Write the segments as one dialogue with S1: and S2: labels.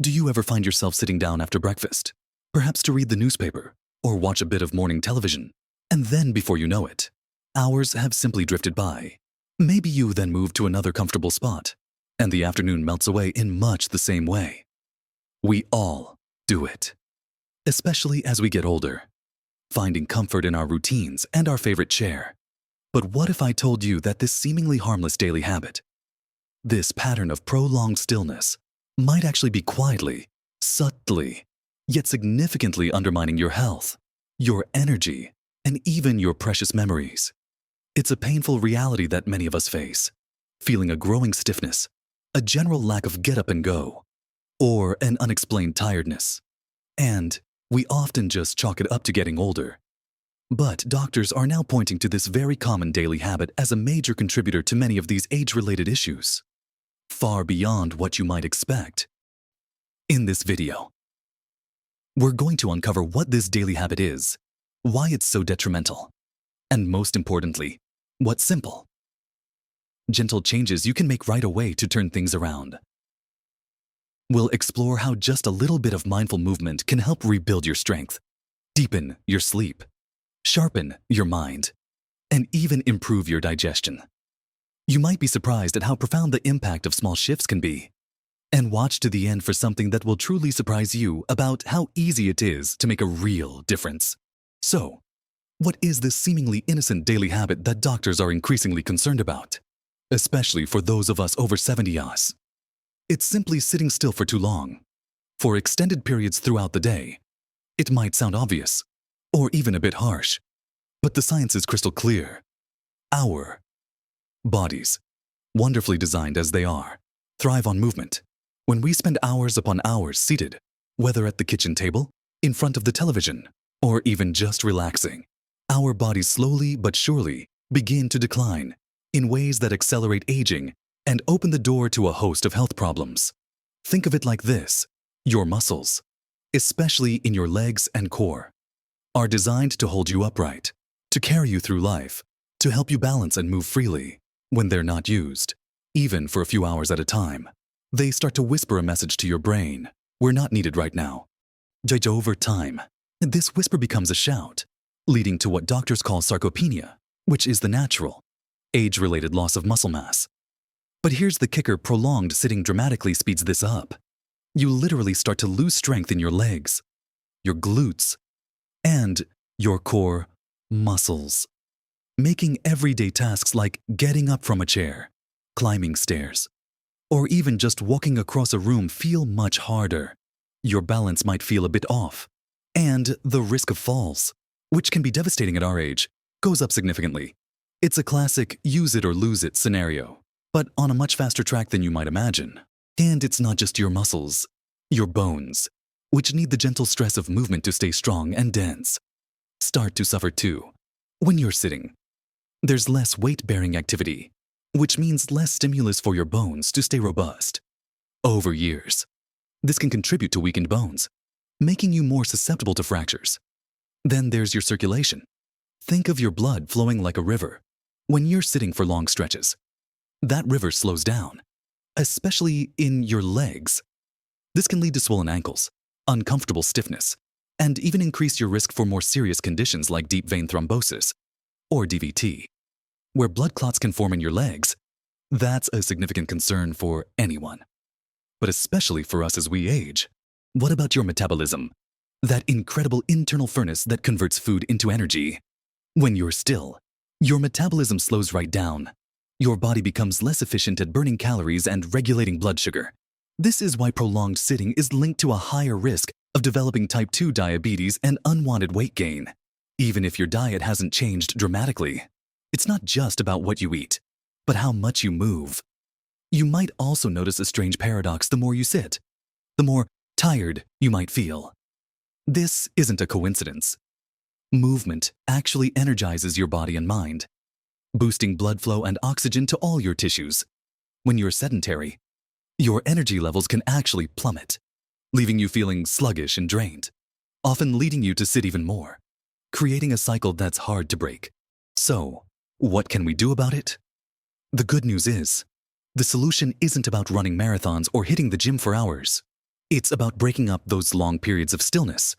S1: Do you ever find yourself sitting down after breakfast, perhaps to read the newspaper or watch a bit of morning television, and then before you know it, hours have simply drifted by? Maybe you then move to another comfortable spot, and the afternoon melts away in much the same way. We all do it, especially as we get older, finding comfort in our routines and our favorite chair. But what if I told you that this seemingly harmless daily habit, this pattern of prolonged stillness, might actually be quietly, subtly, yet significantly undermining your health, your energy, and even your precious memories? It's a painful reality that many of us face, feeling a growing stiffness, a general lack of get up and go, or an unexplained tiredness. And we often just chalk it up to getting older. But doctors are now pointing to this very common daily habit as a major contributor to many of these age-related issues, far beyond what you might expect. In this video, we're going to uncover what this daily habit is, why it's so detrimental, and most importantly, what simple, gentle changes you can make right away to turn things around. We'll explore how just a little bit of mindful movement can help rebuild your strength, deepen your sleep, sharpen your mind, and even improve your digestion. You might be surprised at how profound the impact of small shifts can be. And watch to the end for something that will truly surprise you about how easy it is to make a real difference. So, what is this seemingly innocent daily habit that doctors are increasingly concerned about, especially for those of us over 70s? It's simply sitting still for too long, for extended periods throughout the day. It might sound obvious, or even a bit harsh, but the science is crystal clear. Our bodies, wonderfully designed as they are, thrive on movement. When we spend hours upon hours seated, whether at the kitchen table, in front of the television, or even just relaxing, our bodies slowly but surely begin to decline in ways that accelerate aging and open the door to a host of health problems. Think of it like this: your muscles, especially in your legs and core, are designed to hold you upright, to carry you through life, to help you balance and move freely. When they're not used, even for a few hours at a time, they start to whisper a message to your brain: we're not needed right now. Yet over time, this whisper becomes a shout, leading to what doctors call sarcopenia, which is the natural, age-related loss of muscle mass. But here's the kicker: prolonged sitting dramatically speeds this up. You literally start to lose strength in your legs, your glutes, and your core muscles, making everyday tasks like getting up from a chair, climbing stairs, or even just walking across a room feel much harder. Your balance might feel a bit off, and the risk of falls, which can be devastating at our age, goes up significantly. It's a classic use it or lose it scenario, but on a much faster track than you might imagine. And it's not just your muscles, your bones, which need the gentle stress of movement to stay strong and dense, start to suffer too. When you're sitting, there's less weight-bearing activity, which means less stimulus for your bones to stay robust. Over years, this can contribute to weakened bones, making you more susceptible to fractures. Then there's your circulation. Think of your blood flowing like a river. When you're sitting for long stretches, that river slows down, especially in your legs. This can lead to swollen ankles, uncomfortable stiffness, and even increase your risk for more serious conditions like deep vein thrombosis, or DVT, where blood clots can form in your legs. That's a significant concern for anyone, but especially for us as we age. What about your metabolism? That incredible internal furnace that converts food into energy. When you're still, your metabolism slows right down. Your body becomes less efficient at burning calories and regulating blood sugar. This is why prolonged sitting is linked to a higher risk of developing type 2 diabetes and unwanted weight gain. Even if your diet hasn't changed dramatically, it's not just about what you eat, but how much you move. You might also notice a strange paradox: the more you sit, the more tired you might feel. This isn't a coincidence. Movement actually energizes your body and mind, boosting blood flow and oxygen to all your tissues. When you're sedentary, your energy levels can actually plummet, leaving you feeling sluggish and drained, often leading you to sit even more, creating a cycle that's hard to break. So, what can we do about it? The good news is, the solution isn't about running marathons or hitting the gym for hours. It's about breaking up those long periods of stillness.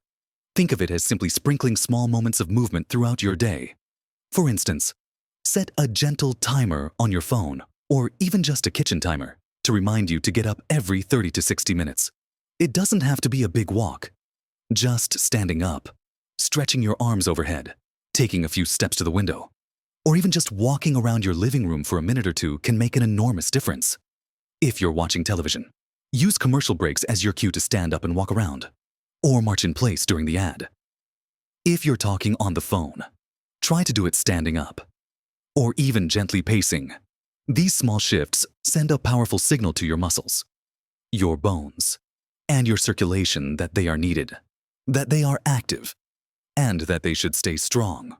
S1: Think of it as simply sprinkling small moments of movement throughout your day. For instance, set a gentle timer on your phone, or even just a kitchen timer, to remind you to get up every 30 to 60 minutes. It doesn't have to be a big walk. Just standing up, stretching your arms overhead, taking a few steps to the window, or even just walking around your living room for a minute or two can make an enormous difference. If you're watching television, use commercial breaks as your cue to stand up and walk around, or march in place during the ad. If you're talking on the phone, try to do it standing up, or even gently pacing. These small shifts send a powerful signal to your muscles, your bones, and your circulation that they are needed, that they are active, and that they should stay strong.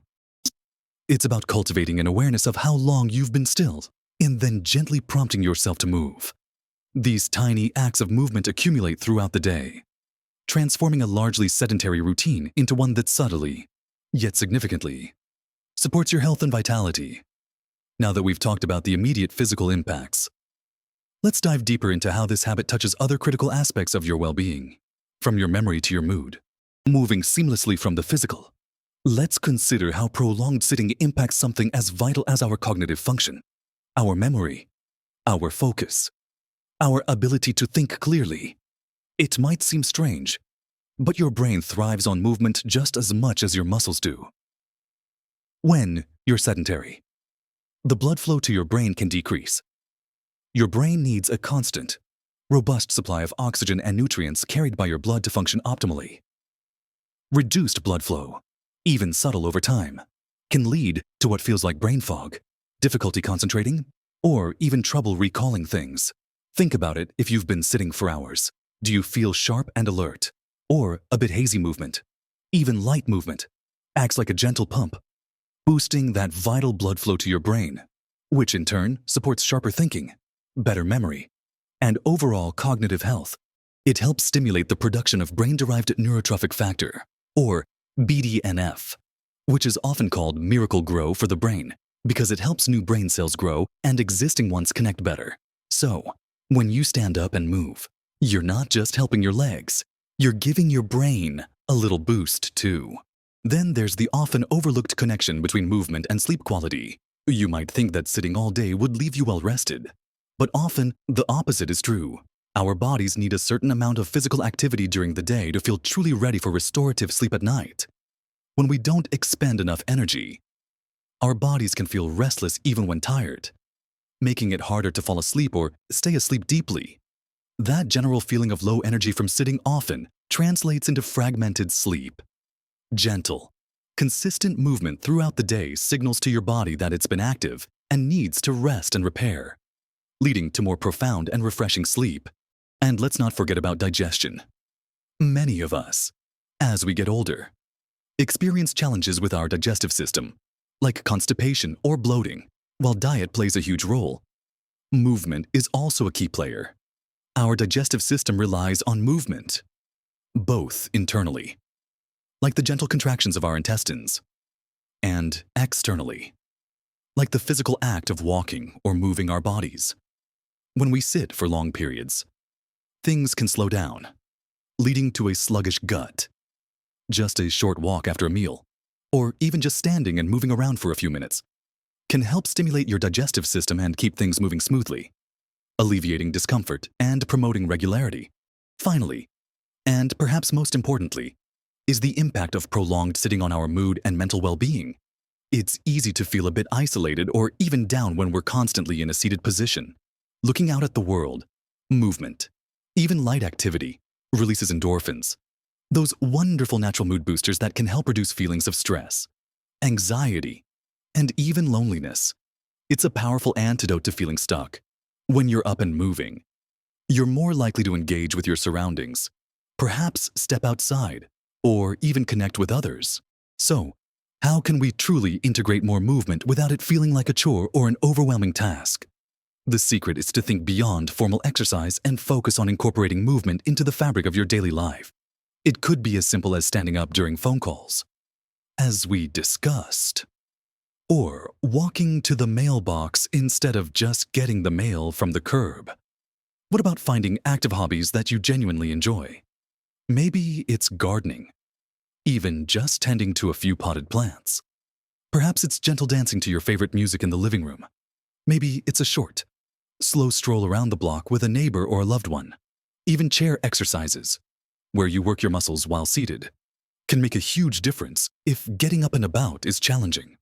S1: It's about cultivating an awareness of how long you've been still, and then gently prompting yourself to move. These tiny acts of movement accumulate throughout the day, transforming a largely sedentary routine into one that subtly, yet significantly, supports your health and vitality. Now that we've talked about the immediate physical impacts, let's dive deeper into how this habit touches other critical aspects of your well-being, from your memory to your mood. Moving seamlessly from the physical, let's consider how prolonged sitting impacts something as vital as our cognitive function, our memory, our focus, our ability to think clearly. It might seem strange, but your brain thrives on movement just as much as your muscles do. When you're sedentary, the blood flow to your brain can decrease. Your brain needs a constant, robust supply of oxygen and nutrients carried by your blood to function optimally. Reduced blood flow, even subtle over time, can lead to what feels like brain fog, difficulty concentrating, or even trouble recalling things. Think about it if you've been sitting for hours. Do you feel sharp and alert, or a bit hazy movement? Even light movement acts like a gentle pump, boosting that vital blood flow to your brain, which in turn supports sharper thinking, better memory, and overall cognitive health. It helps stimulate the production of brain-derived neurotrophic factor, or BDNF, which is often called miracle grow for the brain because it helps new brain cells grow and existing ones connect better. So, when you stand up and move, you're not just helping your legs, you're giving your brain a little boost too. Then there's the often overlooked connection between movement and sleep quality. You might think that sitting all day would leave you well rested, but often the opposite is true. Our bodies need a certain amount of physical activity during the day to feel truly ready for restorative sleep at night. When we don't expend enough energy, our bodies can feel restless even when tired, making it harder to fall asleep or stay asleep deeply. That general feeling of low energy from sitting often translates into fragmented sleep. Gentle, consistent movement throughout the day signals to your body that it's been active and needs to rest and repair, leading to more profound and refreshing sleep. And let's not forget about digestion. Many of us, as we get older, experience challenges with our digestive system, like constipation or bloating. While diet plays a huge role, movement is also a key player. Our digestive system relies on movement, both internally, like the gentle contractions of our intestines, and externally, like the physical act of walking or moving our bodies. When we sit for long periods, things can slow down, leading to a sluggish gut. Just a short walk after a meal, or even just standing and moving around for a few minutes, can help stimulate your digestive system and keep things moving smoothly, alleviating discomfort and promoting regularity. Finally, and perhaps most importantly, is the impact of prolonged sitting on our mood and mental well-being. It's easy to feel a bit isolated or even down when we're constantly in a seated position. Looking out at the world, movement, even light activity, releases endorphins, those wonderful natural mood boosters that can help reduce feelings of stress, anxiety, and even loneliness. It's a powerful antidote to feeling stuck. When you're up and moving, you're more likely to engage with your surroundings, perhaps step outside, or even connect with others. So, how can we truly integrate more movement without it feeling like a chore or an overwhelming task? The secret is to think beyond formal exercise and focus on incorporating movement into the fabric of your daily life. It could be as simple as standing up during phone calls, as we discussed, or walking to the mailbox instead of just getting the mail from the curb. What about finding active hobbies that you genuinely enjoy? Maybe it's gardening, even just tending to a few potted plants. Perhaps it's gentle dancing to your favorite music in the living room. Maybe it's a short, slow stroll around the block with a neighbor or a loved one. Even chair exercises, where you work your muscles while seated, can make a huge difference if getting up and about is challenging.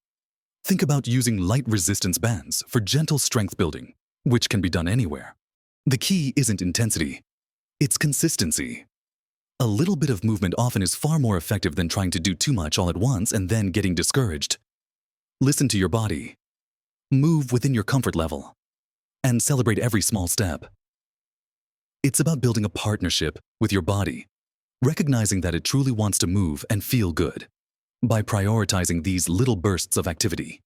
S1: Think about using light resistance bands for gentle strength building, which can be done anywhere. The key isn't intensity, it's consistency. A little bit of movement often is far more effective than trying to do too much all at once and then getting discouraged. Listen to your body, move within your comfort level, and celebrate every small step. It's about building a partnership with your body, recognizing that it truly wants to move and feel good. By prioritizing these little bursts of activity,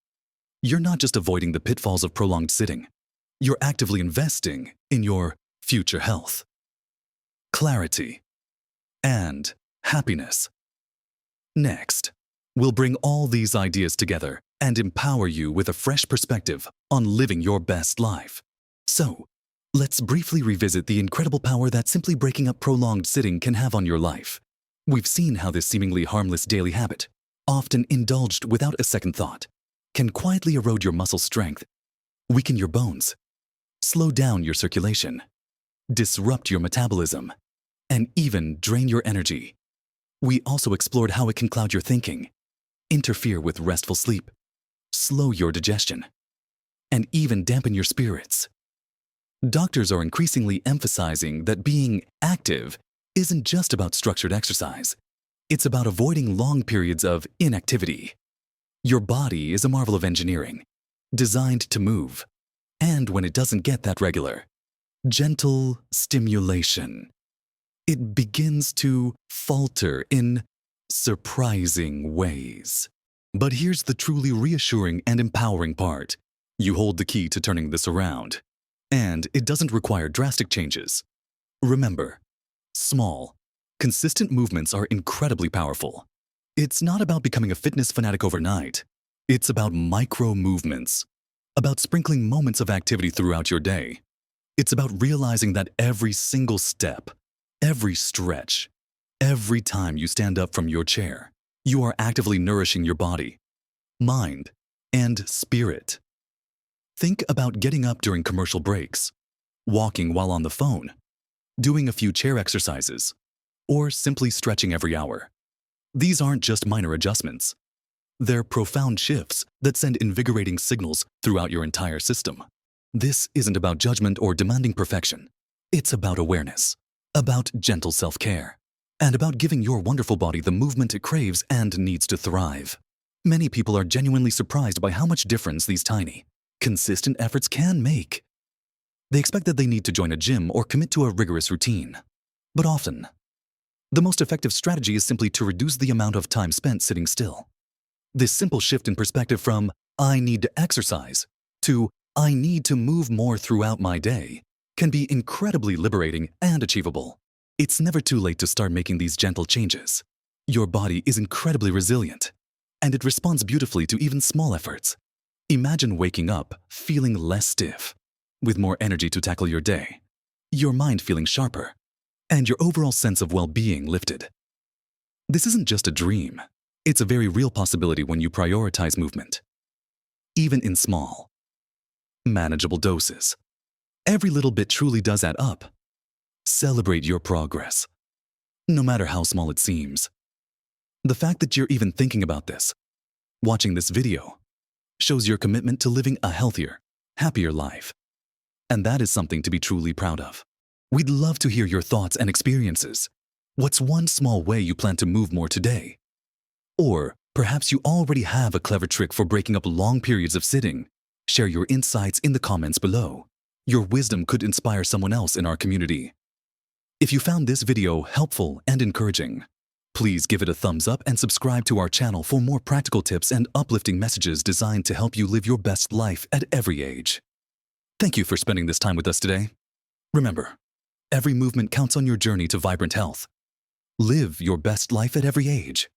S1: you're not just avoiding the pitfalls of prolonged sitting, you're actively investing in your future health, clarity, and happiness. Next, we'll bring all these ideas together and empower you with a fresh perspective on living your best life. So, let's briefly revisit the incredible power that simply breaking up prolonged sitting can have on your life. We've seen how this seemingly harmless daily habit, often indulged without a second thought, can quietly erode your muscle strength, weaken your bones, slow down your circulation, disrupt your metabolism, and even drain your energy. We also explored how it can cloud your thinking, interfere with restful sleep, slow your digestion, and even dampen your spirits. Doctors are increasingly emphasizing that being active isn't just about structured exercise. It's about avoiding long periods of inactivity. Your body is a marvel of engineering, designed to move. And when it doesn't get that regular, gentle stimulation, it begins to falter in surprising ways. But here's the truly reassuring and empowering part. You hold the key to turning this around. And it doesn't require drastic changes. Remember, small, consistent movements are incredibly powerful. It's not about becoming a fitness fanatic overnight. It's about micro movements, about sprinkling moments of activity throughout your day. It's about realizing that every single step, every stretch, every time you stand up from your chair, you are actively nourishing your body, mind, and spirit. Think about getting up during commercial breaks, walking while on the phone, doing a few chair exercises, or simply stretching every hour. These aren't just minor adjustments. They're profound shifts that send invigorating signals throughout your entire system. This isn't about judgment or demanding perfection. It's about awareness, about gentle self-care, and about giving your wonderful body the movement it craves and needs to thrive. Many people are genuinely surprised by how much difference these tiny, consistent efforts can make. They expect that they need to join a gym or commit to a rigorous routine. But often, the most effective strategy is simply to reduce the amount of time spent sitting still. This simple shift in perspective from "I need to exercise" to "I need to move more throughout my day" can be incredibly liberating and achievable. It's never too late to start making these gentle changes. Your body is incredibly resilient, and it responds beautifully to even small efforts. Imagine waking up feeling less stiff, with more energy to tackle your day, your mind feeling sharper, and your overall sense of well-being lifted. This isn't just a dream. It's a very real possibility when you prioritize movement, even in small, manageable doses. Every little bit truly does add up. Celebrate your progress, no matter how small it seems. The fact that you're even thinking about this, watching this video, shows your commitment to living a healthier, happier life. And that is something to be truly proud of. We'd love to hear your thoughts and experiences. What's one small way you plan to move more today? Or perhaps you already have a clever trick for breaking up long periods of sitting. Share your insights in the comments below. Your wisdom could inspire someone else in our community. If you found this video helpful and encouraging, please give it a thumbs up and subscribe to our channel for more practical tips and uplifting messages designed to help you live your best life at every age. Thank you for spending this time with us today. Remember, every movement counts on your journey to vibrant health. Live your best life at every age.